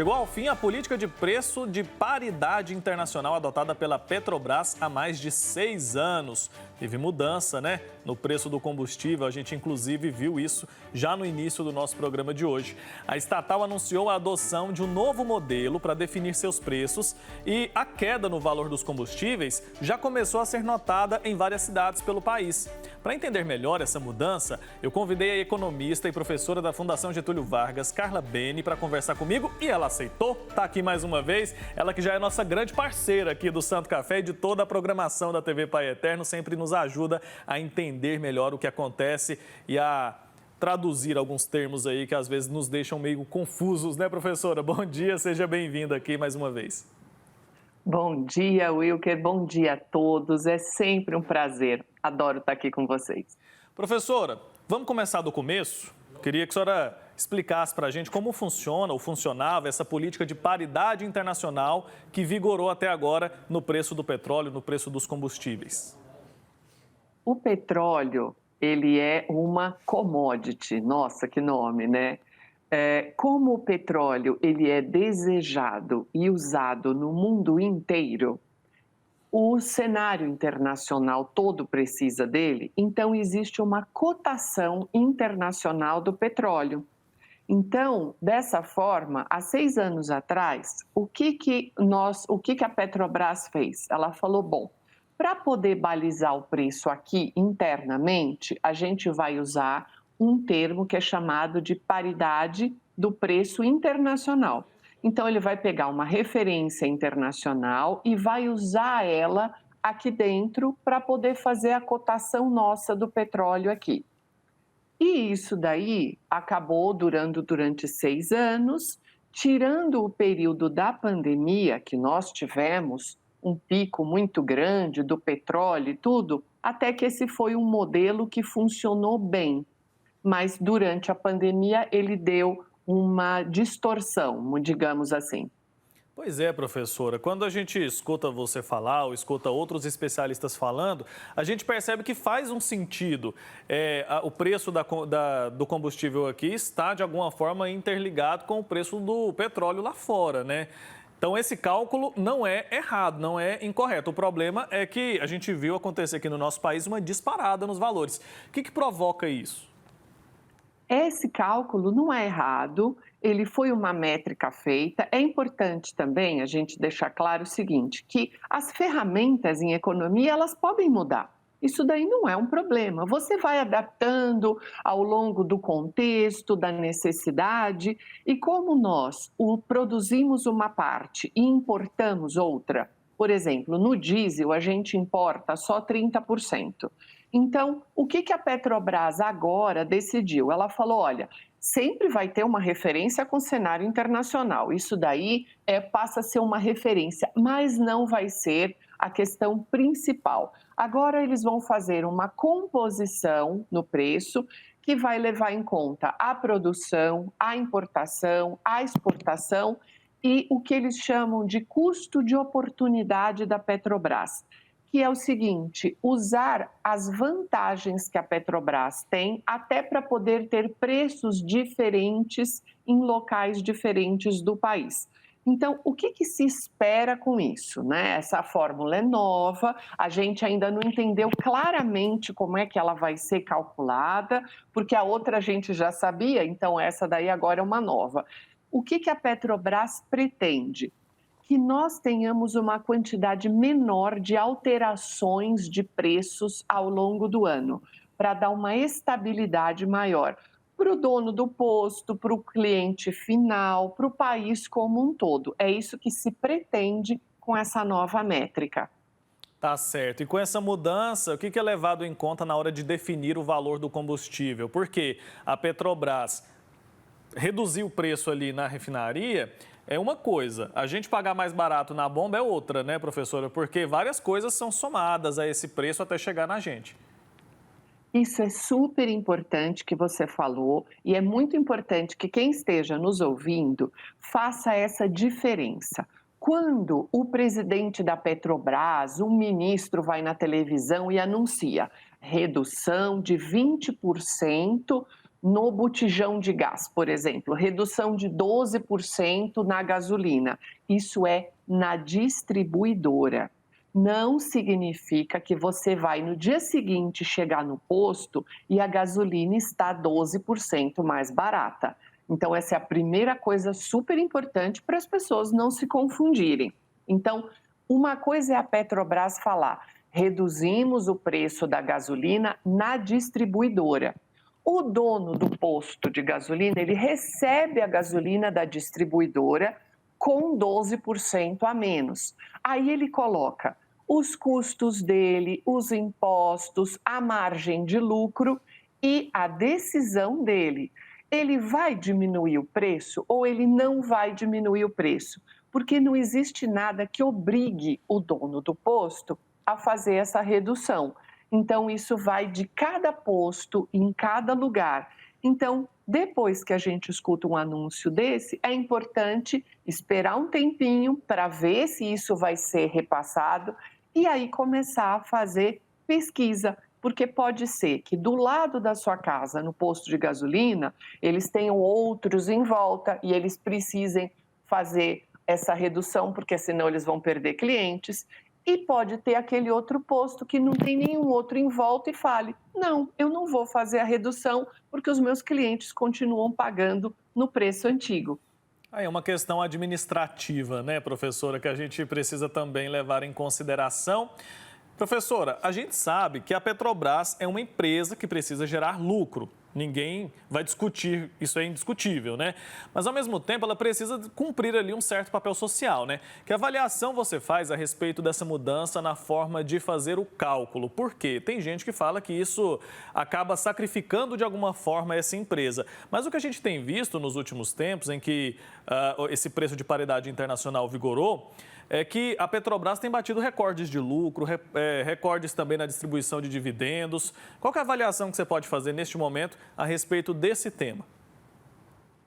Chegou ao fim a política de preço de paridade internacional adotada pela Petrobras há mais de 6 anos. Teve mudança, né, no preço do combustível. A gente, inclusive, viu isso já no início do nosso programa de hoje. A estatal anunciou a adoção de um novo modelo para definir seus preços e a queda no valor dos combustíveis já começou a ser notada em várias cidades pelo país. Para entender melhor essa mudança, eu convidei a economista e professora da Fundação Getúlio Vargas, Carla Bene, para conversar comigo e ela aceitou. Está aqui mais uma vez. Ela que já é nossa grande parceira aqui do Santo Café e de toda a programação da TV Pai Eterno, sempre nos ajuda a entender melhor o que acontece e a traduzir alguns termos aí que às vezes nos deixam meio confusos, né, professora? Bom dia, seja bem-vinda aqui mais uma vez. Bom dia, Wilker. Bom dia a todos. É sempre um prazer. Adoro estar aqui com vocês. Professora, vamos começar do começo? Queria que a senhora explicasse para a gente como funciona ou funcionava essa política de paridade internacional que vigorou até agora no preço do petróleo, no preço dos combustíveis. O petróleo, ele é uma commodity. Nossa, que nome, né? Como o petróleo ele é desejado e usado no mundo inteiro, o cenário internacional todo precisa dele, então existe uma cotação internacional do petróleo. Então, dessa forma, há 6 anos atrás, o que a Petrobras fez? Ela falou, bom, para poder balizar o preço aqui internamente, a gente vai usar um termo que é chamado de paridade do preço internacional. Então, ele vai pegar uma referência internacional e vai usar ela aqui dentro para poder fazer a cotação nossa do petróleo aqui. E isso daí acabou durando durante 6 anos, tirando o período da pandemia, que nós tivemos um pico muito grande do petróleo e tudo, até que esse foi um modelo que funcionou bem. Mas durante a pandemia ele deu uma distorção, digamos assim. Pois é, professora. Quando a gente escuta você falar ou escuta outros especialistas falando, a gente percebe que faz um sentido. O preço do combustível aqui está, de alguma forma, interligado com o preço do petróleo lá fora, né? Então, esse cálculo não é errado, não é incorreto. O problema é que a gente viu acontecer aqui no nosso país uma disparada nos valores. O que provoca isso? Esse cálculo não é errado, ele foi uma métrica feita. É importante também a gente deixar claro o seguinte, que as ferramentas em economia, elas podem mudar. Isso daí não é um problema. Você vai adaptando ao longo do contexto, da necessidade, e como nós produzimos uma parte e importamos outra, por exemplo, no diesel a gente importa só 30%. Então, o que a Petrobras agora decidiu? Ela falou, olha, sempre vai ter uma referência com o cenário internacional. Isso daí passa a ser uma referência, mas não vai ser a questão principal. Agora eles vão fazer uma composição no preço que vai levar em conta a produção, a importação, a exportação e o que eles chamam de custo de oportunidade da Petrobras, que é o seguinte, usar as vantagens que a Petrobras tem até para poder ter preços diferentes em locais diferentes do país. Então, o que se espera com isso, né? Essa fórmula é nova, a gente ainda não entendeu claramente como é que ela vai ser calculada, porque a outra a gente já sabia, então essa daí agora é uma nova. O que a Petrobras pretende? Que nós tenhamos uma quantidade menor de alterações de preços ao longo do ano, para dar uma estabilidade maior para o dono do posto, para o cliente final, para o país como um todo. É isso que se pretende com essa nova métrica. Tá certo. E com essa mudança, o que é levado em conta na hora de definir o valor do combustível? Porque a Petrobras reduzir o preço ali na refinaria é uma coisa, a gente pagar mais barato na bomba é outra, né, professora? Porque várias coisas são somadas a esse preço até chegar na gente. Isso é super importante que você falou e é muito importante que quem esteja nos ouvindo faça essa diferença. Quando o presidente da Petrobras, um ministro, vai na televisão e anuncia redução de 20% no botijão de gás, por exemplo, redução de 12% na gasolina. Isso é na distribuidora. Não significa que você vai no dia seguinte chegar no posto e a gasolina está 12% mais barata. Então, essa é a primeira coisa super importante para as pessoas não se confundirem. Então, uma coisa é a Petrobras falar: reduzimos o preço da gasolina na distribuidora. O dono do posto de gasolina, ele recebe a gasolina da distribuidora com 12% a menos. Aí ele coloca os custos dele, os impostos, a margem de lucro e a decisão dele. Ele vai diminuir o preço ou ele não vai diminuir o preço? Porque não existe nada que obrigue o dono do posto a fazer essa redução. Então, isso vai de cada posto, em cada lugar. Então, depois que a gente escuta um anúncio desse, é importante esperar um tempinho para ver se isso vai ser repassado e aí começar a fazer pesquisa, porque pode ser que do lado da sua casa, no posto de gasolina, eles tenham outros em volta e eles precisem fazer essa redução, porque senão eles vão perder clientes. E pode ter aquele outro posto que não tem nenhum outro em volta e fale: não, eu não vou fazer a redução porque os meus clientes continuam pagando no preço antigo. Aí é uma questão administrativa, né, professora, que a gente precisa também levar em consideração. Professora, a gente sabe que a Petrobras é uma empresa que precisa gerar lucro. Ninguém vai discutir, isso é indiscutível, né? Mas, ao mesmo tempo, ela precisa cumprir ali um certo papel social, né? Que avaliação você faz a respeito dessa mudança na forma de fazer o cálculo? Por quê? Tem gente que fala que isso acaba sacrificando de alguma forma essa empresa. Mas o que a gente tem visto nos últimos tempos, em que esse preço de paridade internacional vigorou, é que a Petrobras tem batido recordes de lucro, recordes também na distribuição de dividendos. Qual que é a avaliação que você pode fazer neste momento a respeito desse tema?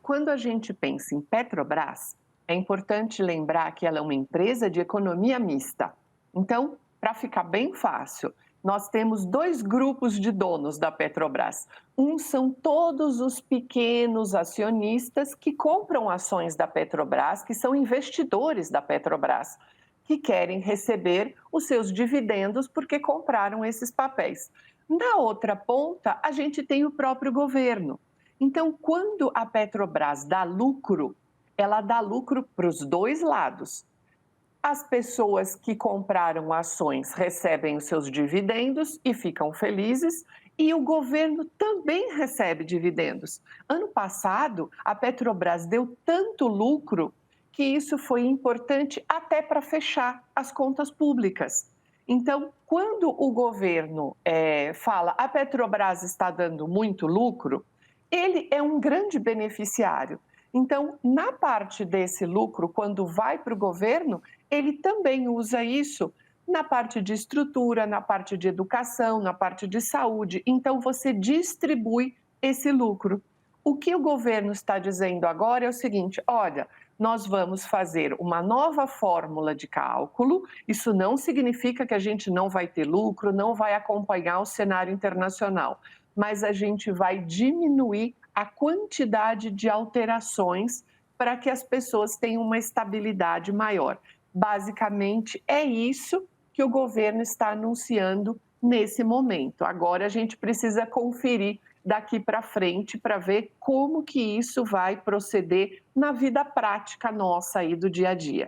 Quando a gente pensa em Petrobras, é importante lembrar que ela é uma empresa de economia mista. Então, para ficar bem fácil, nós temos dois grupos de donos da Petrobras. Um são todos os pequenos acionistas que compram ações da Petrobras, que são investidores da Petrobras, que querem receber os seus dividendos porque compraram esses papéis. Na outra ponta, a gente tem o próprio governo. Então, quando a Petrobras dá lucro, ela dá lucro para os dois lados. As pessoas que compraram ações recebem os seus dividendos e ficam felizes, e o governo também recebe dividendos. Ano passado, a Petrobras deu tanto lucro que isso foi importante até para fechar as contas públicas. Então, quando o governo fala a Petrobras está dando muito lucro, ele é um grande beneficiário. Então, na parte desse lucro, quando vai para o governo, ele também usa isso na parte de estrutura, na parte de educação, na parte de saúde. Então, você distribui esse lucro. O que o governo está dizendo agora é o seguinte: olha, nós vamos fazer uma nova fórmula de cálculo. Isso não significa que a gente não vai ter lucro, não vai acompanhar o cenário internacional, mas a gente vai diminuir a quantidade de alterações para que as pessoas tenham uma estabilidade maior. Basicamente, é isso que o governo está anunciando nesse momento. Agora a gente precisa conferir daqui para frente para ver como que isso vai proceder na vida prática nossa aí do dia a dia.